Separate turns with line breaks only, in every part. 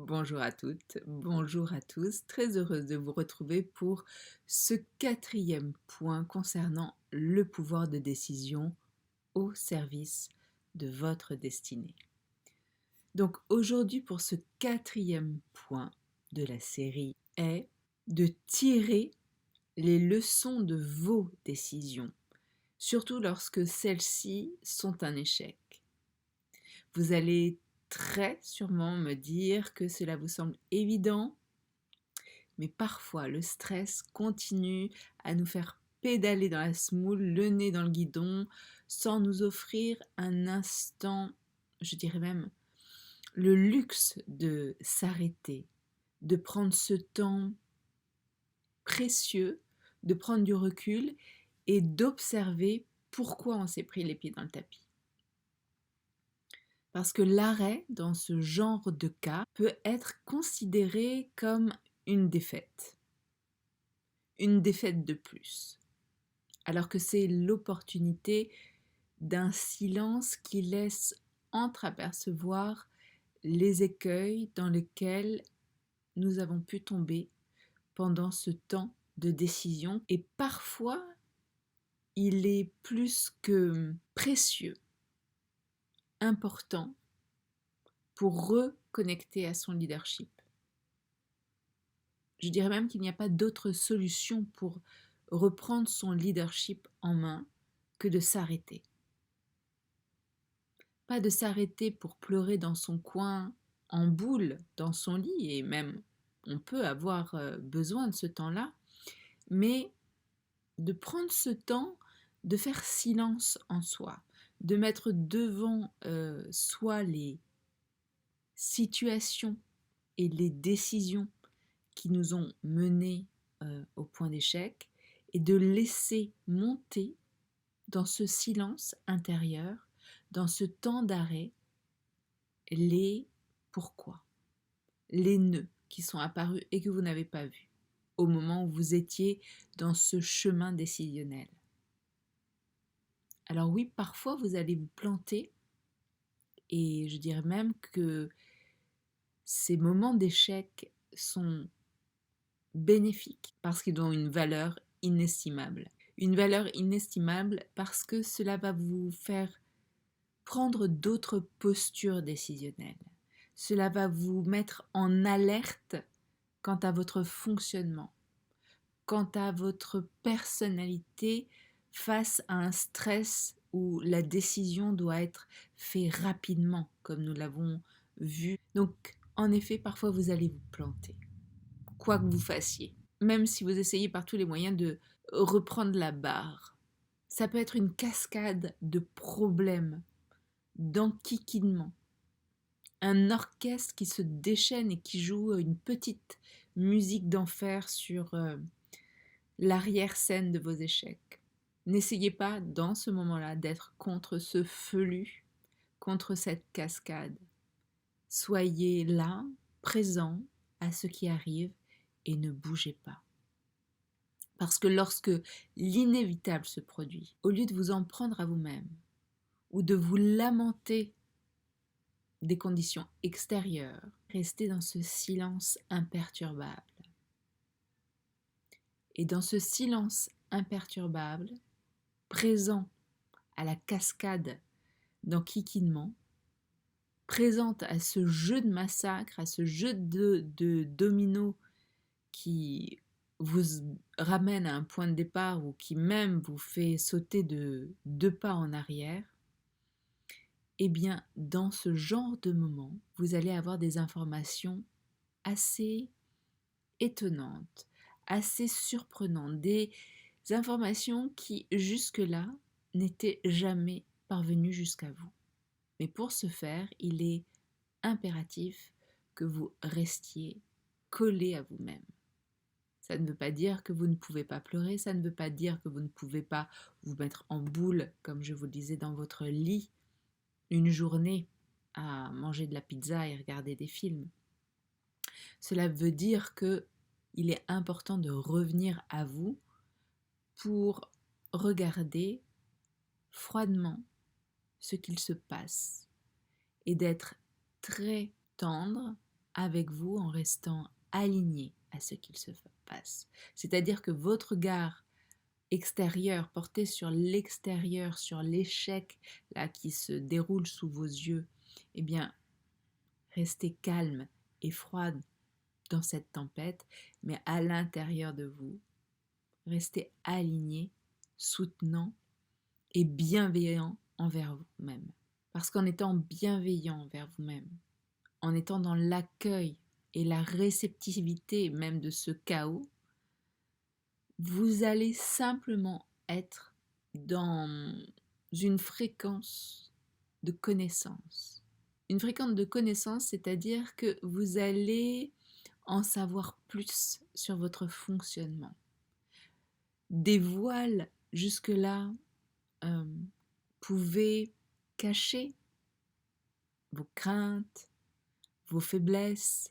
Bonjour à toutes, bonjour à tous. Très heureuse de vous retrouver pour ce quatrième point concernant le pouvoir de décision au service de votre destinée. Donc aujourd'hui pour ce quatrième point de la série est de tirer les leçons de vos décisions, surtout lorsque celles-ci sont un échec. Vous allez très sûrement me dire que cela vous semble évident, mais parfois le stress continue à nous faire pédaler dans la semoule, le nez dans le guidon, sans nous offrir un instant, je dirais même, le luxe de s'arrêter, de prendre ce temps précieux, de prendre du recul et d'observer pourquoi on s'est pris les pieds dans le tapis. Parce que l'arrêt dans ce genre de cas peut être considéré comme une défaite de plus, alors que c'est l'opportunité d'un silence qui laisse entreapercevoir les écueils dans lesquels nous avons pu tomber pendant ce temps de décision. Et parfois, il est plus que précieux, important, pour reconnecter à son leadership. Je dirais même qu'il n'y a pas d'autre solution pour reprendre son leadership en main que de s'arrêter. Pas de s'arrêter pour pleurer dans son coin, en boule, dans son lit, et même on peut avoir besoin de ce temps-là, mais de prendre ce temps de faire silence en soi, de mettre devant soi les situations et les décisions qui nous ont menés au point d'échec et de laisser monter dans ce silence intérieur, dans ce temps d'arrêt, les pourquoi, les nœuds qui sont apparus et que vous n'avez pas vus au moment où vous étiez dans ce chemin décisionnel. Alors oui, parfois vous allez vous planter et je dirais même que ces moments d'échec sont bénéfiques parce qu'ils ont une valeur inestimable. Une valeur inestimable parce que cela va vous faire prendre d'autres postures décisionnelles. Cela va vous mettre en alerte quant à votre fonctionnement, quant à votre personnalité face à un stress où la décision doit être faite rapidement, comme nous l'avons vu. Donc, en effet, parfois vous allez vous planter, quoi que vous fassiez, même si vous essayez par tous les moyens de reprendre la barre. Ça peut être une cascade de problèmes, d'enquiquinement, un orchestre qui se déchaîne et qui joue une petite musique d'enfer sur l'arrière-scène de vos échecs. N'essayez pas, dans ce moment-là, d'être contre ce feu, contre cette cascade. Soyez là, présent à ce qui arrive et ne bougez pas. Parce que lorsque l'inévitable se produit, au lieu de vous en prendre à vous-même ou de vous lamenter des conditions extérieures, restez dans ce silence imperturbable. Et dans ce silence imperturbable, présent à la cascade d'enquiquinement, présente à ce jeu de massacre, à ce jeu de dominos qui vous ramène à un point de départ ou qui même vous fait sauter de 2 pas en arrière, eh bien, dans ce genre de moment, vous allez avoir des informations assez étonnantes, assez surprenantes, des informations qui jusque-là n'étaient jamais parvenues jusqu'à vous. Mais pour ce faire, il est impératif que vous restiez collé à vous-même. Ça ne veut pas dire que vous ne pouvez pas pleurer, ça ne veut pas dire que vous ne pouvez pas vous mettre en boule, comme je vous le disais, dans votre lit, une journée à manger de la pizza et regarder des films. Cela veut dire que il est important de revenir à vous pour regarder froidement ce qu'il se passe et d'être très tendre avec vous en restant aligné à ce qu'il se passe. C'est-à-dire que votre regard extérieur, porté sur l'extérieur, sur l'échec là qui se déroule sous vos yeux, eh bien, restez calme et froide dans cette tempête, mais à l'intérieur de vous, restez aligné, soutenant et bienveillant envers vous-même. Parce qu'en étant bienveillant envers vous-même, en étant dans l'accueil et la réceptivité même de ce chaos, vous allez simplement être dans une fréquence de connaissance. Une fréquence de connaissance, c'est-à-dire que vous allez en savoir plus sur votre fonctionnement. Des voiles jusque-là pouvaient cacher vos craintes, vos faiblesses,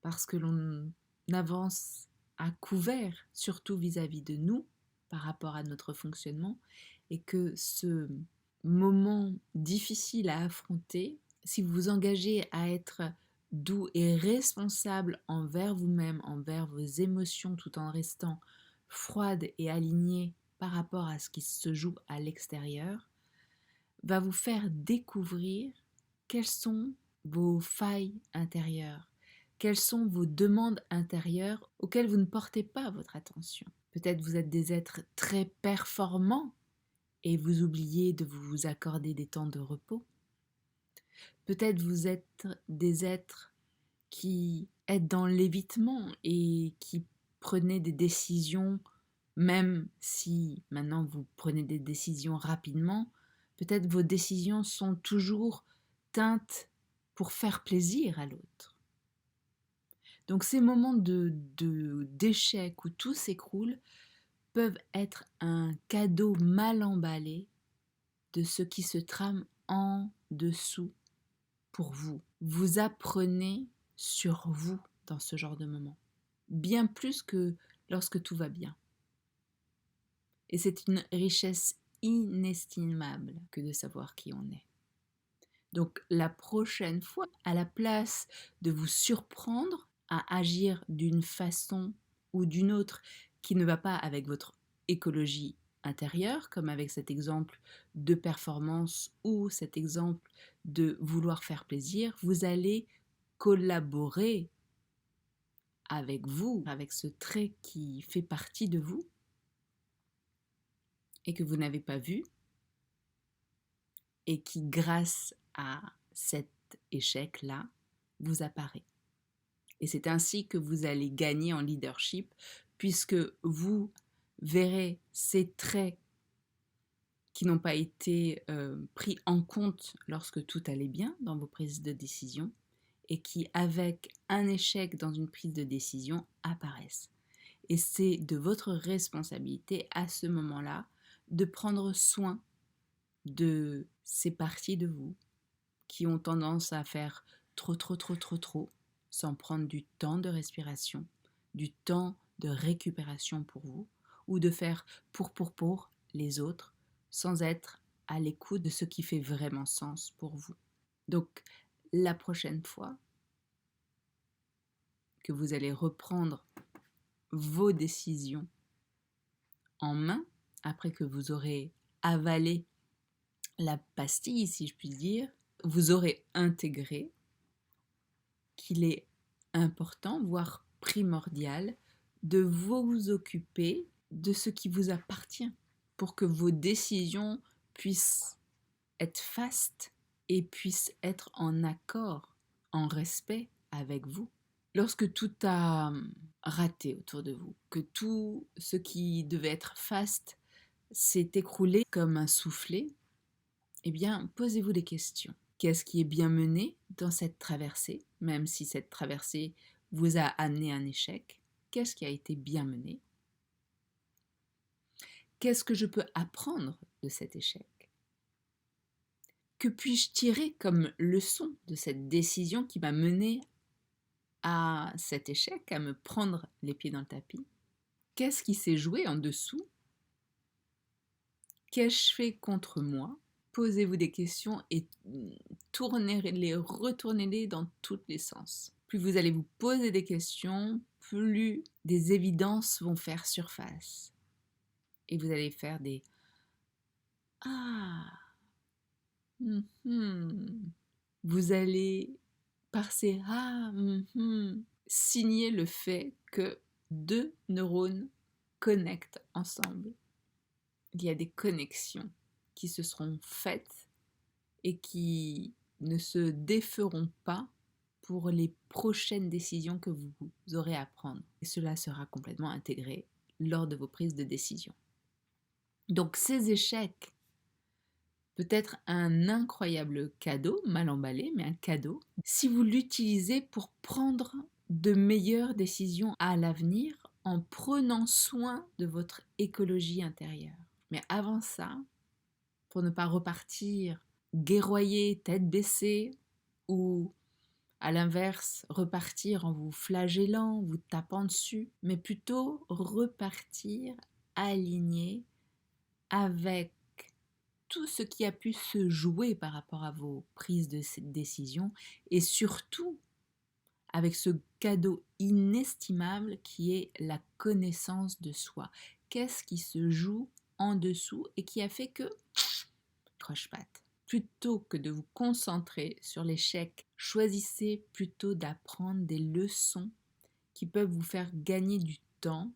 parce que l'on avance à couvert, surtout vis-à-vis de nous, par rapport à notre fonctionnement, et que ce moment difficile à affronter, si vous vous engagez à être doux et responsable envers vous-même, envers vos émotions, tout en restant froide et alignée par rapport à ce qui se joue à l'extérieur, va vous faire découvrir quelles sont vos failles intérieures, quelles sont vos demandes intérieures auxquelles vous ne portez pas votre attention. Peut-être vous êtes des êtres très performants et vous oubliez de vous accorder des temps de repos. Peut-être vous êtes des êtres qui êtes dans l'évitement et qui prenez des décisions, même si maintenant vous prenez des décisions rapidement, peut-être vos décisions sont toujours teintes pour faire plaisir à l'autre. Donc ces moments d'échec où tout s'écroule peuvent être un cadeau mal emballé de ce qui se trame en dessous pour vous. Vous apprenez sur vous dans ce genre de moment, bien plus que lorsque tout va bien. Et c'est une richesse inestimable que de savoir qui on est. Donc la prochaine fois, à la place de vous surprendre à agir d'une façon ou d'une autre qui ne va pas avec votre écologie intérieure, comme avec cet exemple de performance ou cet exemple de vouloir faire plaisir, vous allez collaborer avec vous, avec ce trait qui fait partie de vous et que vous n'avez pas vu et qui, grâce à cet échec-là, vous apparaît. Et c'est ainsi que vous allez gagner en leadership, puisque vous verrez ces traits qui n'ont pas été pris en compte lorsque tout allait bien dans vos prises de décision, et qui, avec un échec dans une prise de décision, apparaissent. Et c'est de votre responsabilité à ce moment-là de prendre soin de ces parties de vous qui ont tendance à faire trop, sans prendre du temps de respiration, du temps de récupération pour vous, ou de faire pour les autres, sans être à l'écoute de ce qui fait vraiment sens pour vous. Donc, la prochaine fois que vous allez reprendre vos décisions en main, après que vous aurez avalé la pastille, si je puis dire, vous aurez intégré qu'il est important, voire primordial, de vous occuper de ce qui vous appartient pour que vos décisions puissent être fastes et puissent être en accord, en respect avec vous. Lorsque tout a raté autour de vous, que tout ce qui devait être faste s'est écroulé comme un soufflet, eh bien, posez-vous des questions. Qu'est-ce qui est bien mené dans cette traversée, même si cette traversée vous a amené un échec? Qu'est-ce qui a été bien mené? Qu'est-ce que je peux apprendre de cet échec? Que puis-je tirer comme leçon de cette décision qui m'a mené à cet échec, à me prendre les pieds dans le tapis? Qu'est-ce qui s'est joué en dessous? Qu'ai-je fait contre moi? Posez-vous des questions et tournez-les, retournez-les dans tous les sens. plus vous allez vous poser des questions, plus des évidences vont faire surface. Et vous allez faire des « Ah ». Vous allez, par ces « Ah », signer le fait que deux neurones connectent ensemble. Il y a des connexions qui se seront faites et qui ne se déferont pas pour les prochaines décisions que vous aurez à prendre. Et cela sera complètement intégré lors de vos prises de décision. Donc ces échecs, peut-être un incroyable cadeau, mal emballé, mais un cadeau, si vous l'utilisez pour prendre de meilleures décisions à l'avenir en prenant soin de votre écologie intérieure. Mais avant ça, pour ne pas repartir guerroyer, tête baissée, ou à l'inverse, repartir en vous flagellant, vous tapant dessus, mais plutôt repartir aligné avec tout ce qui a pu se jouer par rapport à vos prises de décision et surtout avec ce cadeau inestimable qui est la connaissance de soi. Qu'est-ce qui se joue en dessous et qui a fait que croche-patte. Plutôt que de vous concentrer sur l'échec, choisissez plutôt d'apprendre des leçons qui peuvent vous faire gagner du temps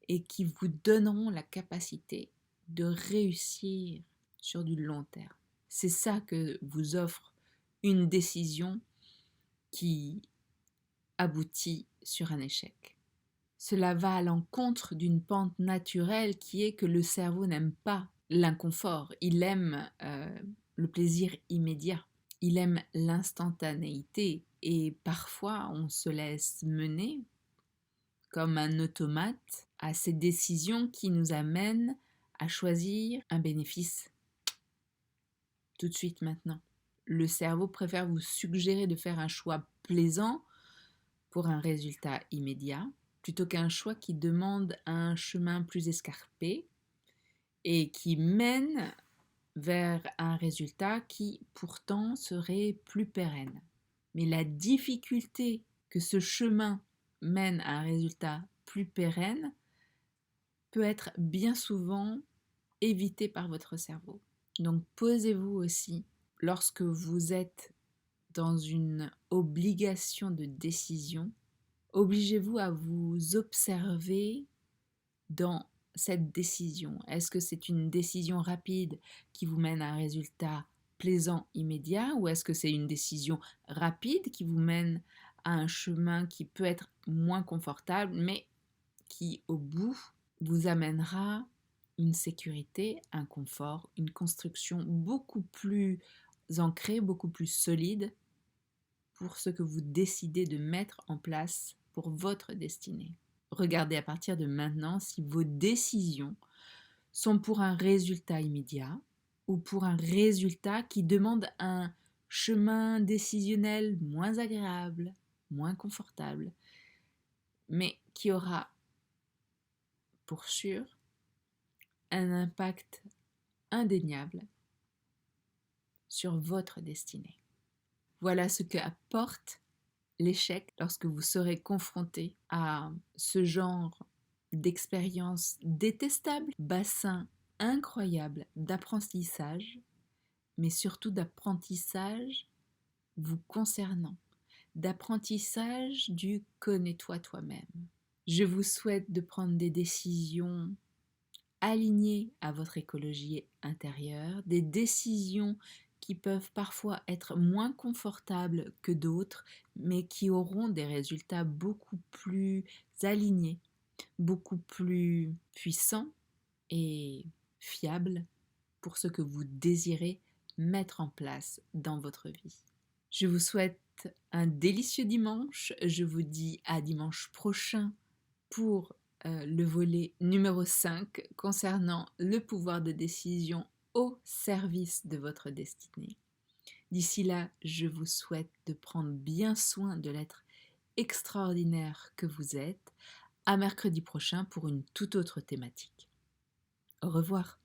et qui vous donneront la capacité de réussir sur du long terme. C'est ça que vous offre une décision qui aboutit sur un échec. Cela va à l'encontre d'une pente naturelle qui est que le cerveau n'aime pas l'inconfort, il aime le plaisir immédiat, il aime l'instantanéité et parfois on se laisse mener comme un automate à ces décisions qui nous amènent à choisir un bénéfice tout de suite maintenant. Le cerveau préfère vous suggérer de faire un choix plaisant pour un résultat immédiat plutôt qu'un choix qui demande un chemin plus escarpé et qui mène vers un résultat qui pourtant serait plus pérenne. Mais la difficulté que ce chemin mène à un résultat plus pérenne peut être bien souvent évitée par votre cerveau. Donc posez-vous aussi, lorsque vous êtes dans une obligation de décision, obligez-vous à vous observer dans cette décision. Est-ce que c'est une décision rapide qui vous mène à un résultat plaisant, immédiat, ou est-ce que c'est une décision rapide qui vous mène à un chemin qui peut être moins confortable, mais qui, au bout, vous amènera une sécurité, un confort, une construction beaucoup plus ancrée, beaucoup plus solide pour ce que vous décidez de mettre en place pour votre destinée. Regardez à partir de maintenant si vos décisions sont pour un résultat immédiat ou pour un résultat qui demande un chemin décisionnel moins agréable, moins confortable, mais qui aura pour sûr un impact indéniable sur votre destinée. Voilà ce que apporte l'échec lorsque vous serez confronté à ce genre d'expérience détestable, bassin incroyable d'apprentissage, mais surtout d'apprentissage vous concernant, d'apprentissage du connais-toi toi-même. Je vous souhaite de prendre des décisions alignées à votre écologie intérieure, des décisions qui peuvent parfois être moins confortables que d'autres, mais qui auront des résultats beaucoup plus alignés, beaucoup plus puissants et fiables pour ce que vous désirez mettre en place dans votre vie. Je vous souhaite un délicieux dimanche. Je vous dis à dimanche prochain pour le volet numéro 5 concernant le pouvoir de décision au service de votre destinée. D'ici là, je vous souhaite de prendre bien soin de l'être extraordinaire que vous êtes. À mercredi prochain pour une toute autre thématique. Au revoir.